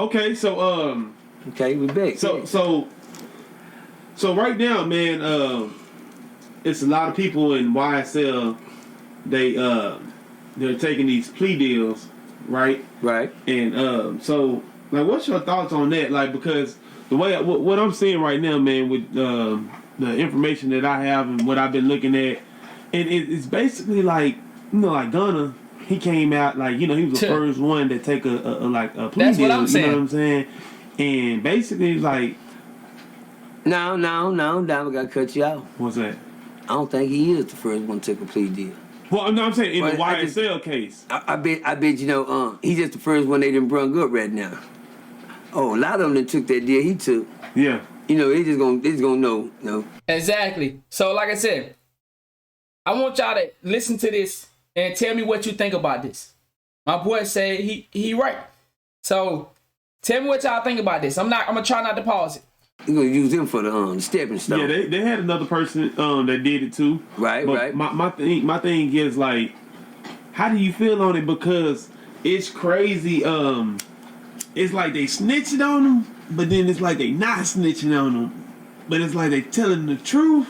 Okay, so Okay, we back. So right now, man, it's a lot of people in YSL. They're taking these plea deals, right? Right. And so, like, what's your thoughts on that? Like, because the way what I'm seeing right now, man, with the information that I have and what I've been looking at, and it's basically like, like Gunna, he came out like, he was the first one to take a plea That's deal. what I'm saying. You know what I'm saying? And basically, like, No, I gotta cut you out. what's that? I don't think he is the first one to take a plea deal. Well, no, I'm saying in the Well, YSL case. I bet he's just the first one they done brung up right now. Oh, a lot of them that took that deal he took. Yeah. They just gonna know. Exactly. So, like I said, I want y'all to listen to this and tell me what you think about this. My boy said he right. So, tell me what y'all think about this. I'm gonna try not to pause it. You're gonna use them for the stepping stone. Yeah, they had another person that did it too. Right, but right. My thing is, like, how do you feel on it? Because it's crazy. It's like they snitching on them, but then it's like they not snitching on them. But it's like they telling the truth,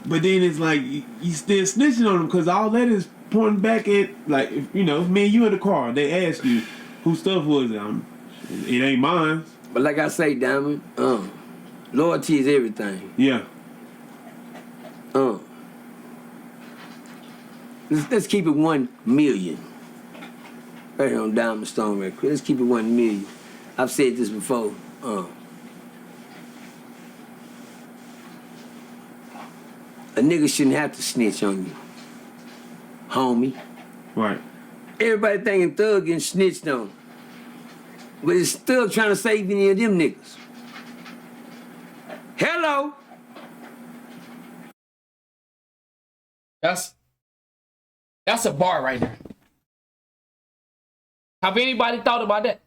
but then it's like you still snitching on them because all that is pointing back at, like, if me and you in the car, they ask you whose stuff was it? It ain't mine. But like I say, Diamond, loyalty is everything. Yeah. Let's keep it 1 million. Right here on Diamond Stone record. Let's keep it 1 million. I've said this before. A nigga shouldn't have to snitch on you, homie. Right. Everybody thinking Thug getting snitched on. But it's still trying to save any of them niggas. Hello? That's a bar right there. Have anybody thought about that?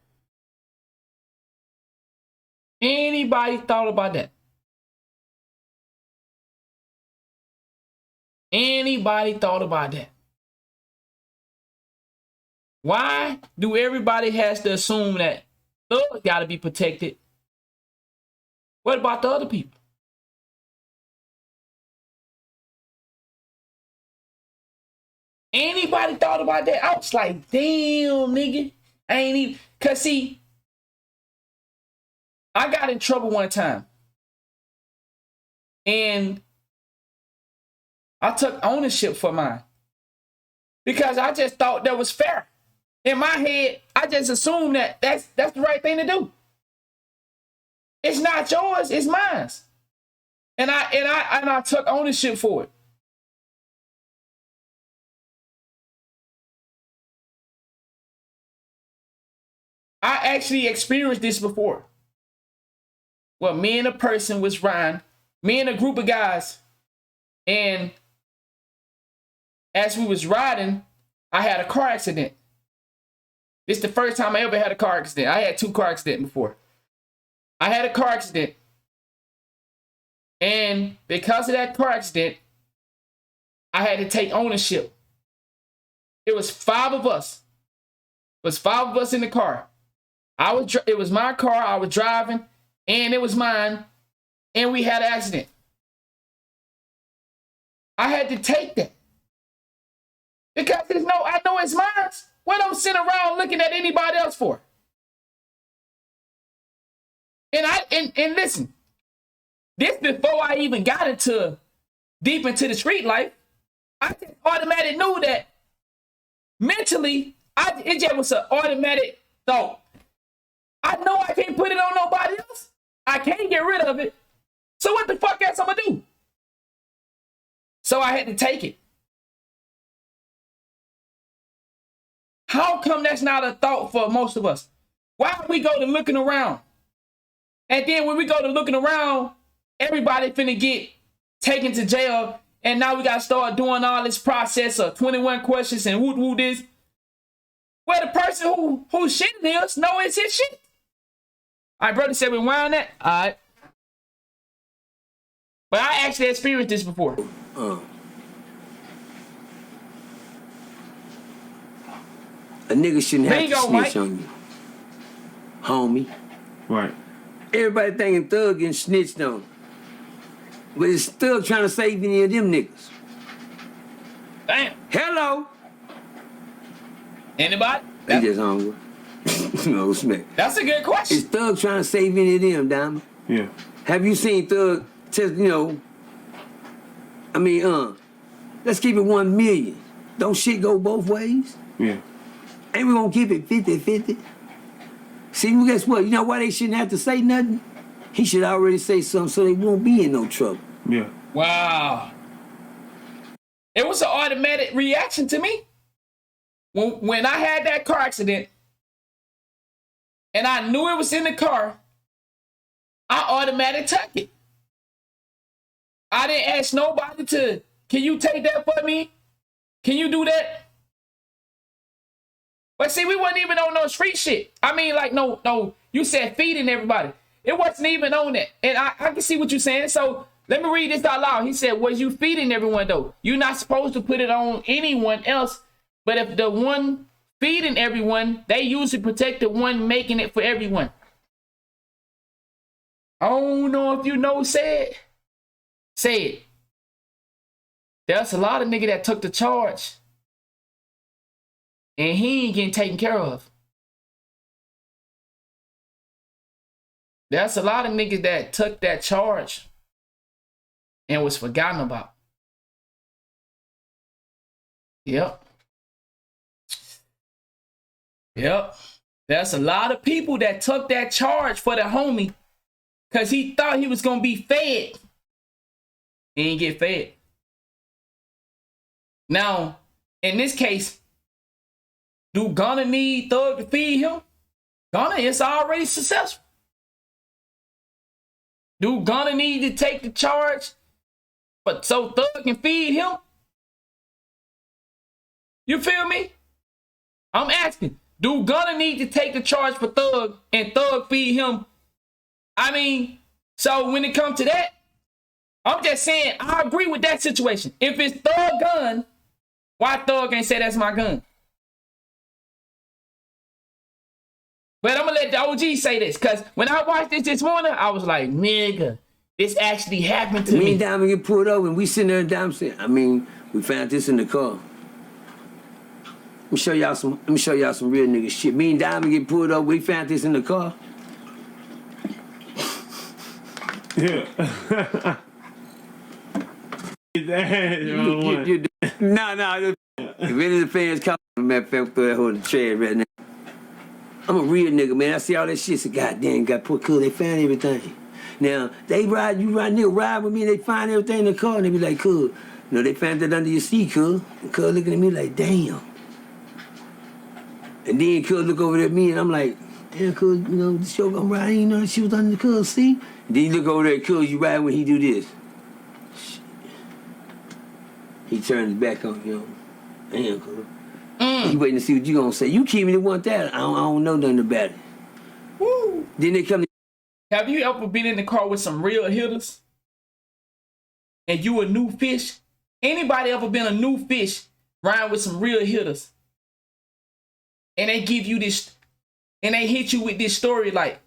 Anybody thought about that? Anybody thought about that? Why do everybody has to assume that Thug got to be protected? What about the other people? Anybody thought about that? I was like, damn, nigga. I ain't even, cause see, I got in trouble one time. And I took ownership for mine. Because I just thought that was fair. In my head, I just assumed that that's the right thing to do. It's not yours, it's mine. And I took ownership for it. I actually experienced this before. Well, me and a person was riding, me and a group of guys, and as we was riding, I had a car accident. This is the first time I ever had a car accident. I had 2 car accidents before. I had a car accident. And because of that car accident, I had to take ownership. It was 5 of us. It was 5 of us in the car. It was my car, I was driving, and it was mine, and we had an accident. I had to take that. Because I know it's mine. What I'm sitting around looking at anybody else for? And listen, this before I even got deep into the street life, I just automatically knew that mentally, it just was an automatic thought. I know I can't put it on nobody else. I can't get rid of it. So what the fuck else I'm gonna do? So I had to take it. How come that's not a thought for most of us? Why we go to looking around? And then when we go to looking around, everybody finna get taken to jail, and now we gotta start doing all this process of 21 questions and woo this. Well, the person who shitting is know it's his shit. All right, brother said we wind that. All right. But I actually experienced this before. A nigga shouldn't have to snitch on you, homie. Right. Everybody thinking Thug getting snitched on. But it's Thug trying to save any of them niggas. Damn. Hello. Anybody? They just hungry. No smack. That's a good question. Is Thug trying to save any of them, Diamond? Yeah. Have you seen Thug test, let's keep it 1 million. Don't shit go both ways? Yeah. Ain't we gonna keep it 50-50? See, well, guess what? You know why they shouldn't have to say nothing? He should already say something so they won't be in no trouble. Yeah. Wow. It was an automatic reaction to me. When I had that car accident and I knew it was in the car, I automatically took it. I didn't ask nobody can you take that for me? Can you do that? But see, we wasn't even on no street shit. I mean, like, no, you said feeding everybody. It wasn't even on that. And I can see what you're saying. So let me read this out loud. He said, was you feeding everyone though? You're not supposed to put it on anyone else. But if the one feeding everyone, they usually protect the one making it for everyone. I don't know if you know, say it. There's a lot of niggas that took the charge. And he ain't getting taken care of. There's a lot of niggas that took that charge and was forgotten about. Yep. There's a lot of people that took that charge for the homie because he thought he was going to be fed. He ain't get fed. Now, in this case, do Gunna need Thug to feed him? Gunna is already successful. Do Gunna need to take the charge but so Thug can feed him? You feel me? I'm asking, do Gunna need to take the charge for Thug and Thug feed him? I mean, so when it comes to that, I'm just saying, I agree with that situation. If it's Thug gun, why Thug ain't say that's my gun? But I'm going to let the OG say this, because when I watched this morning, I was like, nigga, this actually happened to me. Me and Diamond get pulled over, and we sitting there and Diamond saying, we found this in the car. Let me show y'all some real nigga shit. Me and Diamond get pulled over, we found this in the car. Yeah. No. If any of the fans come, man, throw that whole trash right now. I'm a real nigga, man. I see all that shit. So goddamn, got put cool. They found everything. Now they ride with me. And they find everything in the car, and they be like, cool. They found that under your seat, cool. And cool looking at me like, damn. And then cool look over at me, and I'm like, damn, cool. This show I'm riding. You know, she was under the cool seat. And then you look over there, cool. You ride when he do this. Shit. He turned his back on you. Damn, cool. He waiting to see what you gonna say. You keep me to want that. I don't know nothing about it. Woo. Then they come to... Have you ever been in the car with some real hitters? And you a new fish? Anybody ever been a new fish riding with some real hitters? And they give you this, and they hit you with this story like,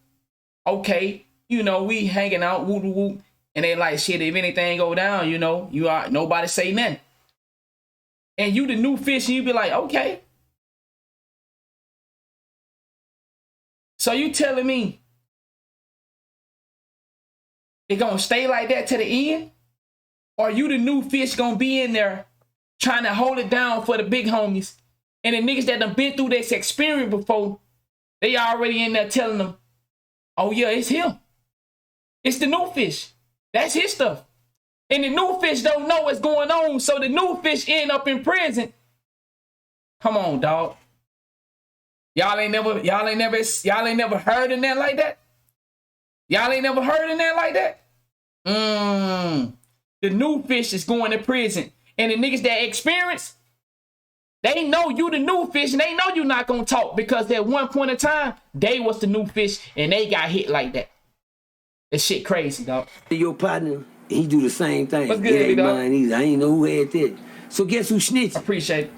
okay, we hanging out, woo woo woo. And they like, shit, if anything go down, you are nobody say nothing. And you the new fish, and you be like, okay. So you telling me it gonna stay like that to the end? Or you the new fish gonna be in there trying to hold it down for the big homies? And the niggas that done been through this experience before, they already in there telling them, oh yeah, it's him. It's the new fish. That's his stuff. And the new fish don't know what's going on, so the new fish end up in prison. Come on, dog. Y'all ain't never heard in that like that? Y'all ain't never heard in that like that? The new fish is going to prison. And the niggas that experience, they know you the new fish, and they know you not gonna talk because at one point in time, they was the new fish and they got hit like that. That shit crazy, dog. Your partner, he do the same thing. What's good, ain't dog? mine either. I ain't know who had that. So guess who snitched? Appreciate it.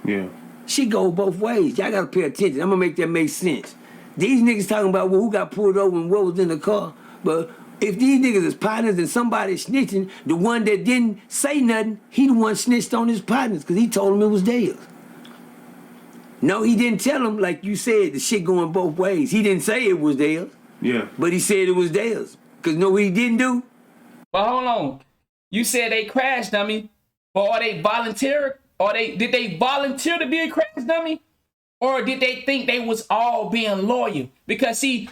Yeah. She go both ways. Y'all gotta pay attention. I'm gonna make that make sense. These niggas talking about who got pulled over and what was in the car. But if these niggas is partners and somebody snitching, the one that didn't say nothing, he the one snitched on his partners because he told them it was theirs. No, he didn't tell them, like you said, the shit going both ways. He didn't say it was theirs. Yeah. But he said it was theirs. Because know what he didn't do? But hold on. You said they crashed dummy, but are they volunteer? Did they volunteer to be a crash dummy? Or did they think they was all being loyal? Because see,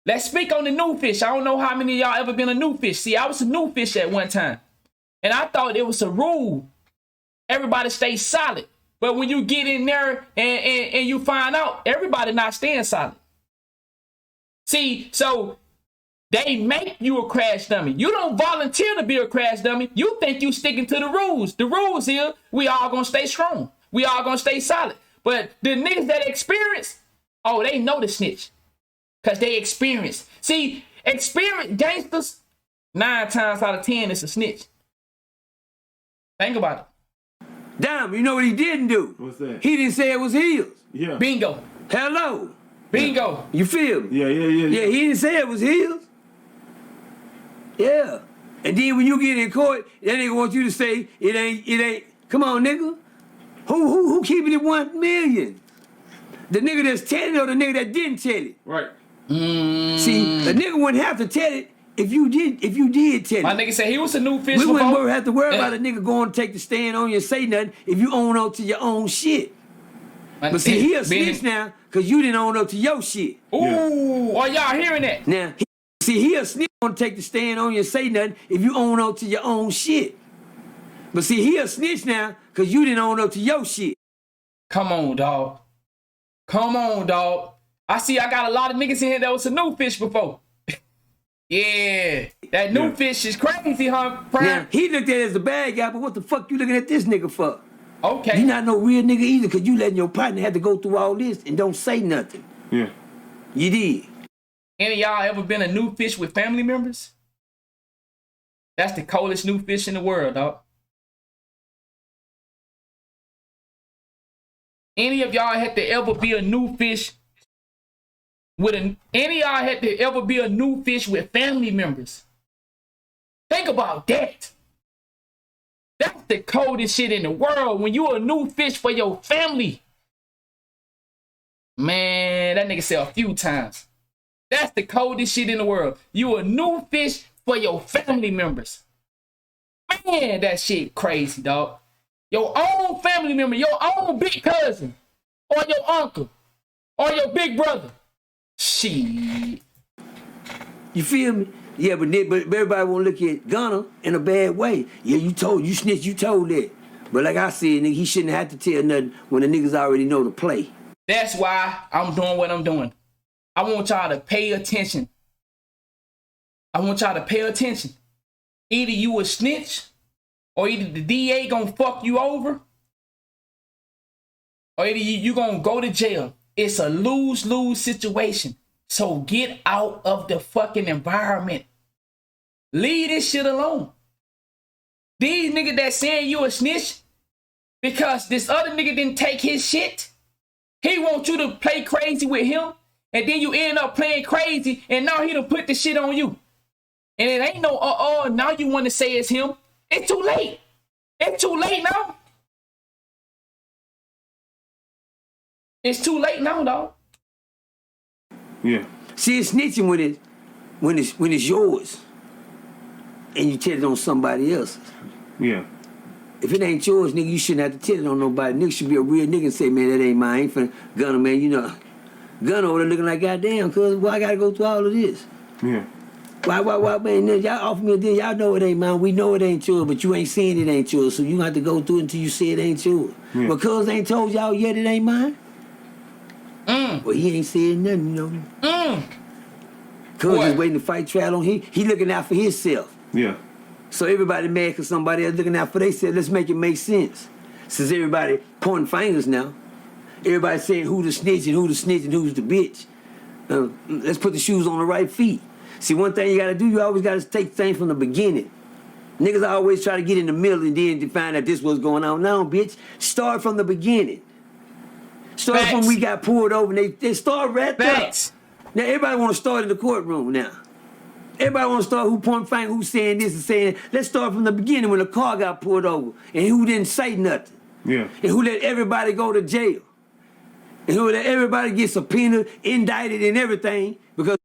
let's speak on the new fish. I don't know how many of y'all ever been a new fish. See, I was a new fish at one time. And I thought it was a rule. Everybody stay solid. But when you get in there and you find out, everybody not staying solid. See, so they make you a crash dummy. You don't volunteer to be a crash dummy. You think you sticking to the rules. The rules here, we all gonna stay strong. We all gonna stay solid. But the niggas that experience, oh, they know the snitch. Because they experience. See, experienced gangsters, 9 times out of 10, it's a snitch. Think about it. Damn, you know what he didn't do? What's that? He didn't say it was his. Yeah. Bingo. Hello. Bingo. You feel me? Yeah. Yeah, he didn't say it was his. Yeah. And then when you get in court, that nigga wants you to say it ain't. Come on, nigga. Who keeping it 1 million? The nigga that's telling it or the nigga that didn't tell it? Right. See, the nigga wouldn't have to tell it if you did tell it. My nigga said he was a new fish. We before. wouldn't have to worry about a nigga going to take the stand on you and say nothing if you own up to your own shit. But see, he a snitch now because you didn't own up to your shit. Ooh, are y'all hearing that? Now, he a snitch going to take the stand on you and say nothing if you own up to your own shit. But see, he a snitch now because you didn't own up to your shit. Come on, dog. Come on, dog. I got a lot of niggas in here that was a new fish before. Yeah, that new fish is crazy, huh, Prime? Now, he looked at it as a bad guy, but what the fuck you looking at this nigga for? Okay. You not no real nigga either because you letting your partner have to go through all this and don't say nothing. Yeah. You did. Any of y'all ever been a new fish with family members? That's the coldest new fish in the world, dog. Any of y'all had to ever be a new fish any of y'all had to ever be a new fish with family members? Think about that. That's the coldest shit in the world when you a new fish for your family. Man, that nigga said a few times. That's the coldest shit in the world. You a new fish for your family members. Man, that shit crazy, dog. Your own family member, your own big cousin, or your uncle, or your big brother. Shit. You feel me? Yeah, but everybody won't look at Gunner in a bad way. Yeah, you snitch, you told that. But like I said, nigga, he shouldn't have to tell nothing when the niggas already know the play. That's why I'm doing what I'm doing. I want y'all to pay attention. I want y'all to pay attention. Either you a snitch, or either the DA gonna fuck you over, or either you gonna go to jail. It's a lose-lose situation. So get out of the fucking environment. Leave this shit alone. These niggas that saying you a snitch because this other nigga didn't take his shit. He wants you to play crazy with him, and then you end up playing crazy, and now he done put the shit on you. And it ain't no now you want to say it's him. It's too late. It's too late now. It's too late now, dog. Yeah. See, it's snitching when it's yours, and you tell it on somebody else's. Yeah. If it ain't yours, nigga, you shouldn't have to tell it on nobody. Nigga should be a real nigga and say, man, that ain't mine. I ain't finna Gunner, man. You know, Gunner over there looking like goddamn, cuz why I gotta go through all of this? Yeah. Why, man? Y'all offer me a deal. Y'all know it ain't mine. We know it ain't yours, but you ain't saying it ain't yours. So you have to go through it until you say it ain't yours. Yeah. But cuz ain't told y'all yet it ain't mine. Well, he ain't saying nothing, you know. Cuz just waiting to fight trial on him. He looking out for himself. Yeah. So everybody mad because somebody else looking out for themselves. Let's make it make sense. Since everybody pointing fingers now, everybody saying who the snitch and who's the bitch. Let's put the shoes on the right feet. See, one thing you gotta do, you always gotta take things from the beginning. Niggas always try to get in the middle and then define that this was going on. No, bitch. Start from the beginning. Started from Facts. we got pulled over and they start right there. Facts. Now everybody want to start in the courtroom now. Everybody want to start who point finger, who's saying this and saying. Let's start from the beginning when the car got pulled over and who didn't say nothing. Yeah. And who let everybody go to jail. And who let everybody get subpoenaed, indicted, and everything because.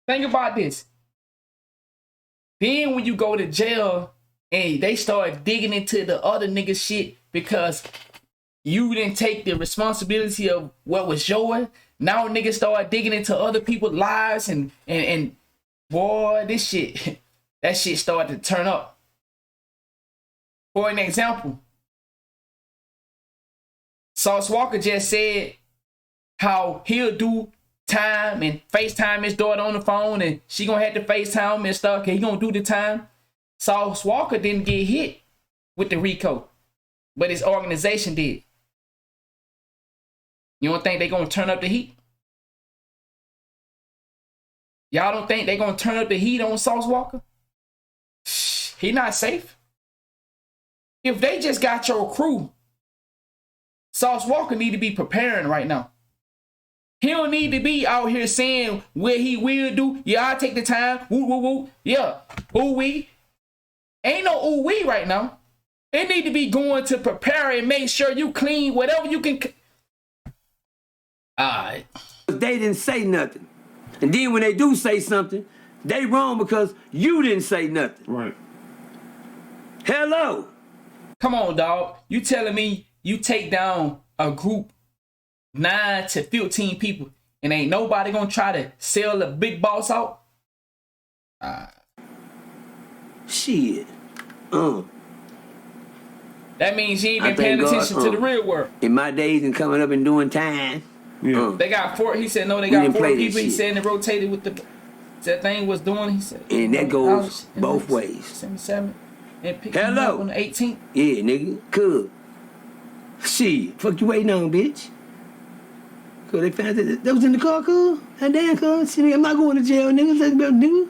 Think about this. Then when you go to jail and they start digging into the other nigga shit because you didn't take the responsibility of what was yours. Now niggas start digging into other people's lives and boy, this shit, that shit started to turn up. For an example, Sauce Walker just said how he'll do time and FaceTime his daughter on the phone and she gonna have to FaceTime and stuff. Okay, he gonna do the time. Sauce Walker didn't get hit with the RICO, but his organization did. You don't think they gonna turn up the heat? Y'all don't think they gonna turn up the heat on Sauce Walker? He not safe. If they just got your crew, Sauce Walker need to be preparing right now. He don't need to be out here saying what he will do. Yeah, I'll take the time. Woo, woo, woo. Yeah. Ooh, wee. Ain't no ooh, wee right now. It need to be going to prepare and make sure you clean whatever you can. Alright. They didn't say nothing. And then when they do say something, they wrong because you didn't say nothing. Right. Hello. Come on, dog. You telling me you take down a group 9 to 15 people and ain't nobody gonna try to sell the big boss out? Shit. That means you ain't I been paying thank God, attention to the real world. In my days and coming up and doing time. Yeah. They got 4. He said no. They We got didn't 4 play people. this He shit. said and it rotated with the. That thing was doing. He said. And that goes both ways. 77 and pick Hello. him up on the 18th. Yeah, nigga. Cool. Shit. Fuck you waiting on, bitch. Cause they found that was in the car, cool. That damn car. See, nigga, I'm not going to jail, nigga. That's about nigga.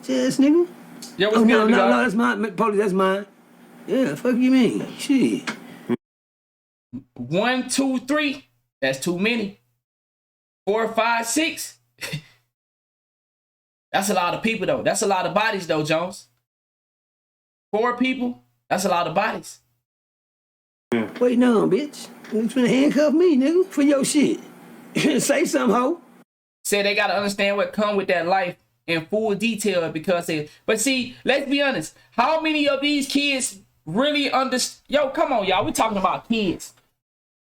Yes, nigga. Yeah, what's Oh, good, no, dog? that's mine. Police, that's mine. Yeah, fuck you mean. Shit. 1, 2, 3. That's too many. 4, 5, 6. That's a lot of people though. That's a lot of bodies though, Jones. 4 people. That's a lot of bodies. Waiting on, bitch. You finna handcuff me, nigga, for your shit. Say something, ho. Say they gotta understand what come with that life in full detail because they. But see, let's be honest. How many of these kids really understand? Yo, come on, y'all. We talking about kids.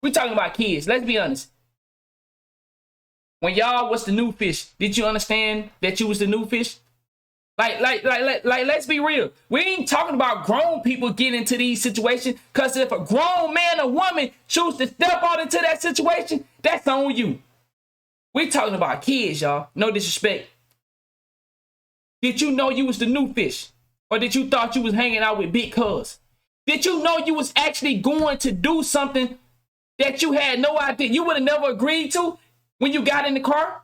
We talking about kids. Let's be honest. When y'all was the new fish, did you understand that you was the new fish? Like, let's be real. We ain't talking about grown people getting into these situations, because if a grown man or woman choose to step out into that situation, that's on you. We talking about kids, y'all. No disrespect. Did you know you was the new fish? Or did you thought you was hanging out with big cuz? Did you know you was actually going to do something that you had no idea you would have never agreed to when you got in the car?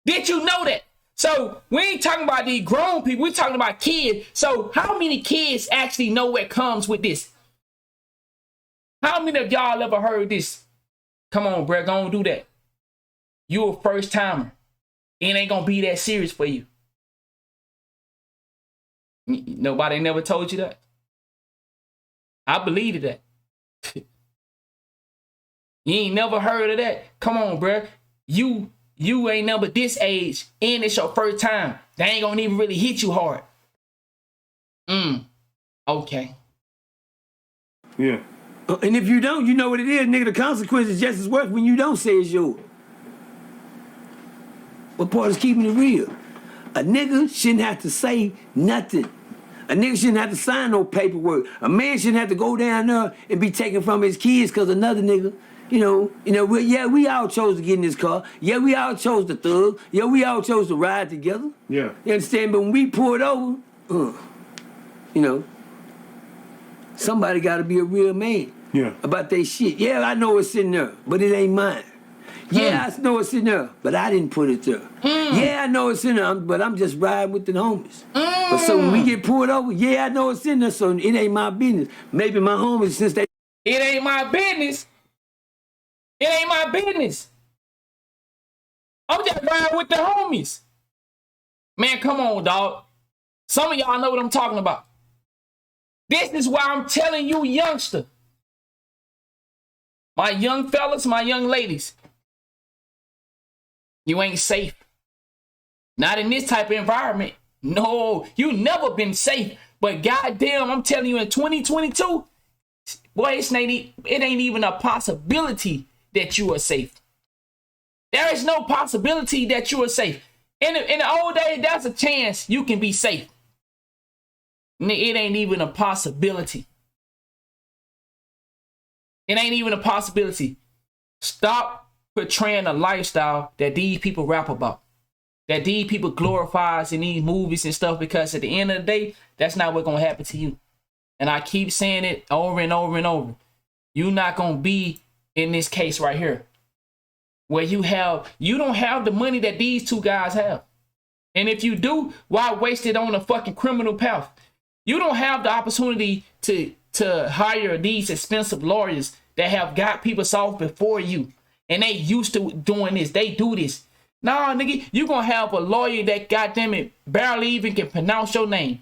Did you know that? So we ain't talking about these grown people. We talking about kids. So how many kids actually know what comes with this? How many of y'all ever heard this? Come on, bro, go on do that. You a first timer. It ain't gonna be that serious for you. Nobody never told you that. I believed that. You ain't never heard of that. Come on, bro. You ain't never this age, and it's your first time. They ain't gonna even really hit you hard. Okay. Yeah. And if you don't, you know what it is, nigga. The consequence is just as worse when you don't say it's yours. What part is keeping it real? A nigga shouldn't have to say nothing. A nigga shouldn't have to sign no paperwork. A man shouldn't have to go down there and be taken from his kids because another nigga, we all chose to get in this car. Yeah, we all chose to thug. Yeah, we all chose to ride together. Yeah. You understand? But when we pulled over, somebody got to be a real man. Yeah. About they shit. Yeah, I know it's in there, but it ain't mine. Yeah, I know it's in there, but I didn't put it there. Yeah, I know it's in there, but I'm just riding with the homies. But so when we get pulled over, yeah, I know it's in there, so it ain't my business. Maybe my homies, since they... It ain't my business. It ain't my business. I'm just riding with the homies. Man, come on, dog. Some of y'all know what I'm talking about. This is why I'm telling you, youngster. My young fellas, my young ladies. You ain't safe. Not in this type of environment. No, you never been safe. But goddamn, I'm telling you, in 2022, boy, it ain't even a possibility that you are safe. There is no possibility that you are safe. In the old days, there's a chance you can be safe. It ain't even a possibility. It ain't even a possibility. Stop portraying a lifestyle that these people rap about, that these people glorifies in these movies and stuff, because at the end of the day, that's not what's going to happen to you. And I keep saying it over and over and over. You're not going to be in this case right here, where you don't have the money that these two guys have. And if you do, why waste it on a fucking criminal path? You don't have the opportunity to hire these expensive lawyers that have got people soft before you. And they used to doing this. They do this. Nah, nigga, you gonna have a lawyer that, goddamn it, barely even can pronounce your name.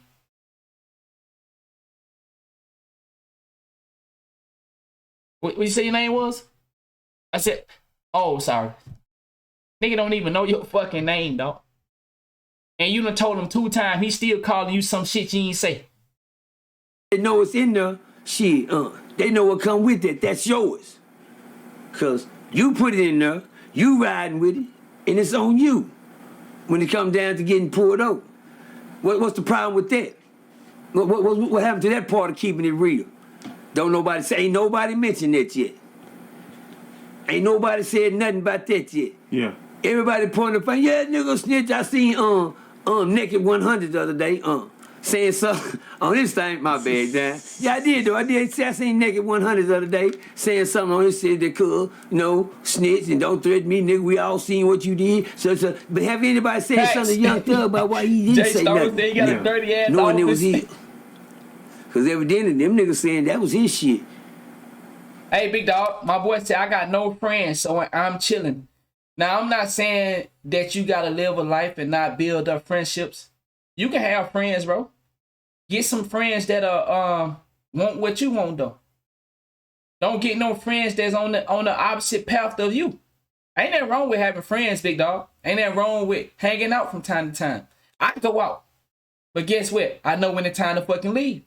What you say your name was? I said, oh, sorry. Nigga don't even know your fucking name, dog. And you done told him 2 times, he still calling you some shit you ain't say. They know it's in there. Shit, they know what come with it. That's yours. Because you put it in there, you riding with it, and it's on you when it comes down to getting pulled over. What's the problem with that? What happened to that part of keeping it real? Don't nobody say, ain't nobody mentioned that yet. Ain't nobody said nothing about that yet. Yeah. Everybody pointing the finger, yeah, nigga snitch. I seen Naked 100 the other day, saying something on this thing. My bad, Dan. Yeah, I did though. I seen Naked 100 the other day saying something on his shit that could, snitch and don't threaten me, nigga. We all seen what you did. But have anybody said something to Young Thug about why he didn't say nothing? They got a dirty ass knowing it was his. Because evidently them niggas saying that was his shit. Hey, big dog, my boy said I got no friends, so I'm chilling. Now, I'm not saying that you got to live a life and not build up friendships. You can have friends, bro. Get some friends that want what you want, though. Don't get no friends that's on the opposite path of you. Ain't nothing wrong with having friends, big dog. Ain't nothing wrong with hanging out from time to time. I can go out. But guess what? I know when it's time to fucking leave.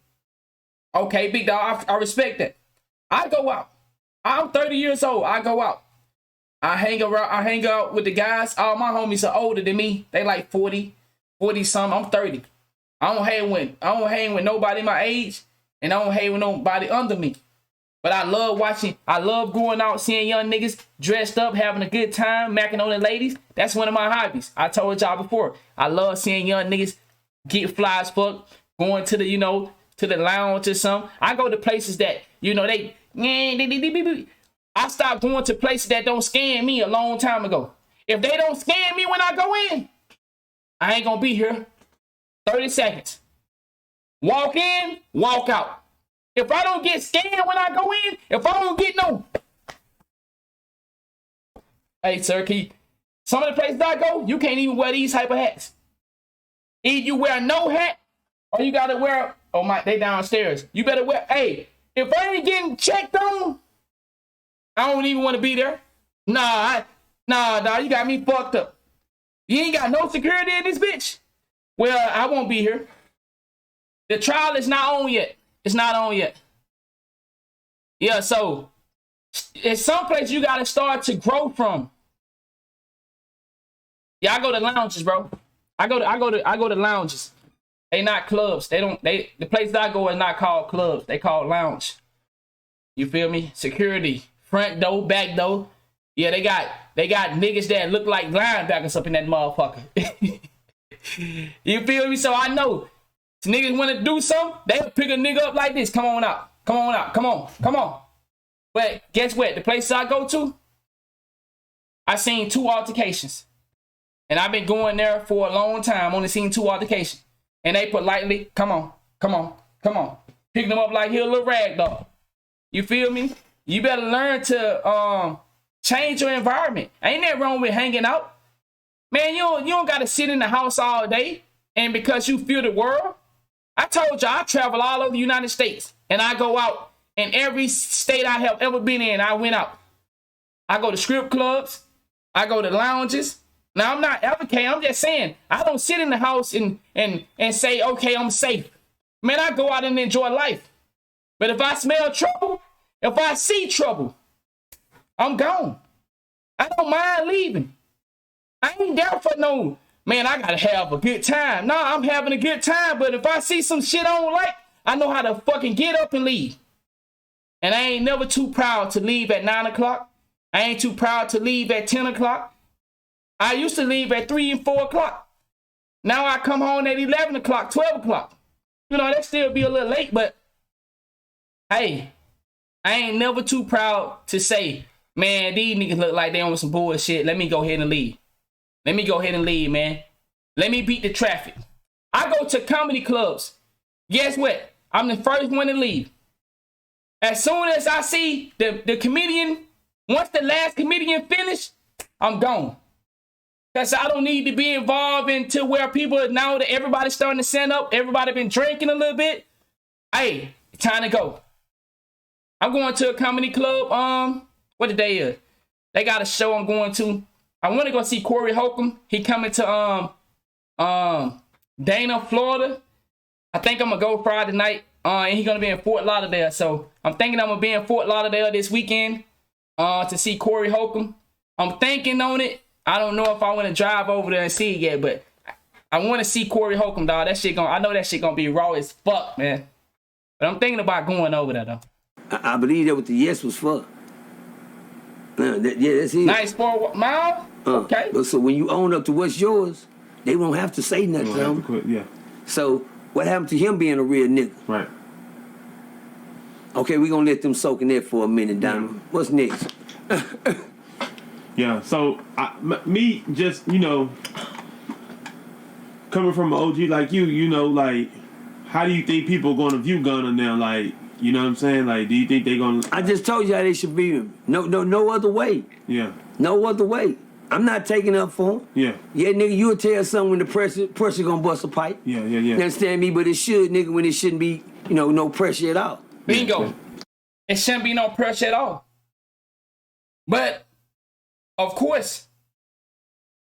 Okay, big dog, I respect that. I go out. I'm 30 years old. I go out. I hang out with the guys. All my homies are older than me. They like 40 something. I'm 30. I don't hang with nobody my age, and I don't hang with nobody under me. But I love going out, seeing young niggas dressed up, having a good time, macking on the ladies. That's one of my hobbies. I told y'all before. I love seeing young niggas get fly as fuck, going to the, to the lounge or something. I go to places that, I stopped going to places that don't scam me a long time ago. If they don't scam me when I go in, I ain't gonna be here. 30 seconds. Walk in, walk out. If I don't get scammed when I go in, if I don't get no... Hey, sir, some of the places I go, you can't even wear these type of hats. Either you wear no hat, or you gotta wear... Oh, they downstairs. You better wear... Hey, if I ain't getting checked on, I don't even want to be there. Nah, you got me fucked up. You ain't got no security in this bitch? Well, I won't be here. The trial is not on yet. It's not on yet. Yeah, so it's someplace you gotta start to grow from. Yeah, I go to lounges, bro. I go to lounges. They not clubs. The place that I go is not called clubs. They called lounge. You feel me? Security. Front door, back door. Yeah, they got niggas that look like linebackers up in that motherfucker. You feel me? So I know if niggas want to do something, they'll pick a nigga up like this. Come on out. Come on. But guess what? The places I go to, I seen 2 altercations. And I've been going there for a long time. Only seen 2 altercations. And they politely, come on. Pick them up like he a little rag dog. You feel me? You better learn to change your environment. Ain't that wrong with hanging out? Man, you don't got to sit in the house all day and because you feel the world. I told you I travel all over the United States and I go out in every state I have ever been in. I went out. I go to strip clubs. I go to lounges. Now, I'm not advocating. I'm just saying I don't sit in the house and say, okay, I'm safe. Man, I go out and enjoy life. But if I smell trouble, if I see trouble, I'm gone. I don't mind leaving. I ain't there for no, man, I gotta have a good time. Nah, I'm having a good time, but if I see some shit I don't like, I know how to fucking get up and leave. And I ain't never too proud to leave at 9 o'clock. I ain't too proud to leave at 10 o'clock. I used to leave at 3 and 4 o'clock. Now I come home at 11 o'clock, 12 o'clock. You know, that still be a little late, but hey, I ain't never too proud to say, man, these niggas look like they on some bullshit. Let me go ahead and leave. Let me go ahead and leave, man. Let me beat the traffic. I go to comedy clubs. Guess what? I'm the first one to leave. As soon as I see the comedian, once the last comedian finish, I'm gone. Because I don't need to be involved into where people now that everybody's starting to stand up, everybody been drinking a little bit. Hey, it's time to go. I'm going to a comedy club. What the day is? They got a show I'm going to. I want to go see Corey Holcomb. He coming to Dana, Florida. I think I'm gonna go Friday night. And he's gonna be in Fort Lauderdale. So I'm thinking I'm gonna be in Fort Lauderdale this weekend to see Corey Holcomb. I'm thinking on it. I don't know if I want to drive over there and see it yet, but I want to see Corey Holcomb, dog. I know that shit gonna be raw as fuck, man. But I'm thinking about going over there though. I believe that what the yes was for. Yeah, that's it. Nice for mile. Okay. But so when you own up to what's yours, they won't have to say nothing to him. Yeah. So what happened to him being a real nigga? Right. Okay, we're gonna let them soak in there for a minute, Donald. Yeah. What's next? Yeah, so me just, you know, coming from an OG like you know, like, how do you think people going to view Gunna now? Like, you know what I'm saying? Like, do you think they going to... I just told you how they should view him. No other way. Yeah. No other way. I'm not taking up for him. Yeah. Yeah, nigga, you'll tell someone when the pressure gonna bust a pipe. Yeah. You understand me? But it should, nigga, when it shouldn't be, you know, no pressure at all. Bingo. Yeah. It shouldn't be no pressure at all. But, of course,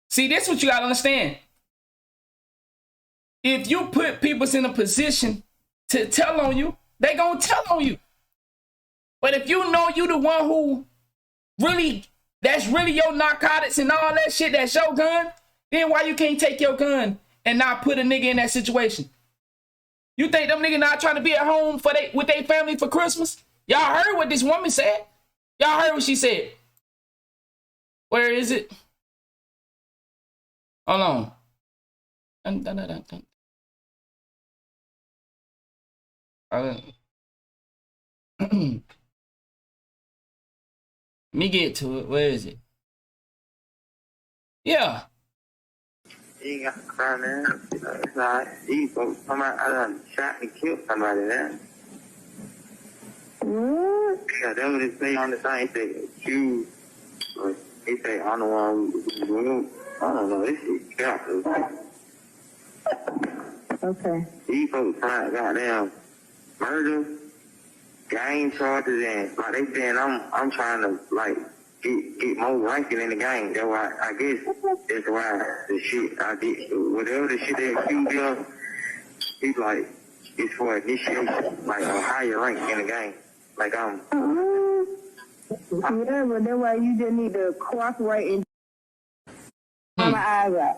see, this is what you gotta understand. If you put people in a position to tell on you, they gonna tell on you. But if you know you the one who really, that's really your narcotics and all that shit, that's your gun, then why you can't take your gun and not put a nigga in that situation? You think them niggas not trying to be at home with their family for Christmas? Y'all heard what this woman said? Y'all heard what she said? Where is it? Hold on. Let me get to it. Where is it? Yeah. You ain't got to cry, man. It's not. These folks come out, I done shot and killed somebody, man. What? Yeah, that's what they say on the sign. He say, you. He say, I'm the one who, I don't know, this shit careful. Okay. These folks trying goddamn murder, gang charges, and like they saying I'm trying to like get more ranking in the game. That's why I guess that's why the shit I get whatever the shit they accuse me of, it's like it's for initiation, like a higher rank in the game. Like I'm. Yeah, but that's why you just need to cooperate and my eyes out.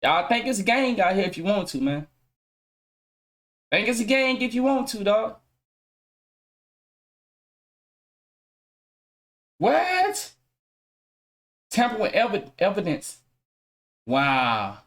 Y'all think it's a gang out here if you want to, man. Think it's a gang if you want to, dog. What? Tamper with evidence. Wow.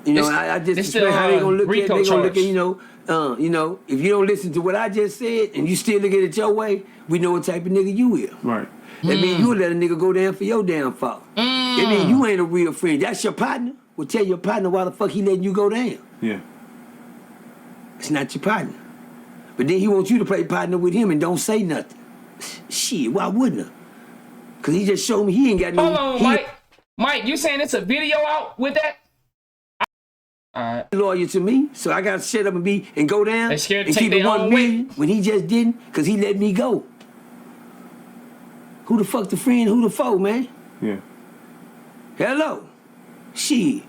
You know, I just explain how they gonna look at it. They gonna look at, you know, if you don't listen to what I just said and you still look at it your way, we know what type of nigga you is. Right. That means you let a nigga go down for your downfall. That means you ain't a real friend. That's your partner. Well, tell your partner why the fuck he letting you go down. Yeah. It's not your partner. But then he wants you to play partner with him and don't say nothing. Shit, why wouldn't I? Cause he just showed me he ain't got no. Hold on, Mike. Mike, you saying it's a video out with that? Alright. Loyal to me, so I gotta shut up and go down They scared to and take keep it their 1 own million way. when he just didn't, cause he let me go. Who the fuck the friend? Who the foe, man? Yeah. Hello, shit.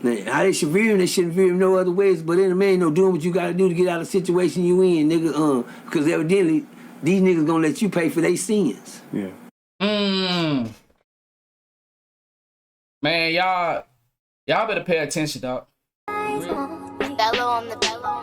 Man, how they should veer him, they shouldn't veer him no other ways. But then the man, no doing what you gotta do to get out of the situation you in, nigga. Because evidently these niggas gonna let you pay for their sins. Yeah. Man, y'all better pay attention, dog. Bello on the bello.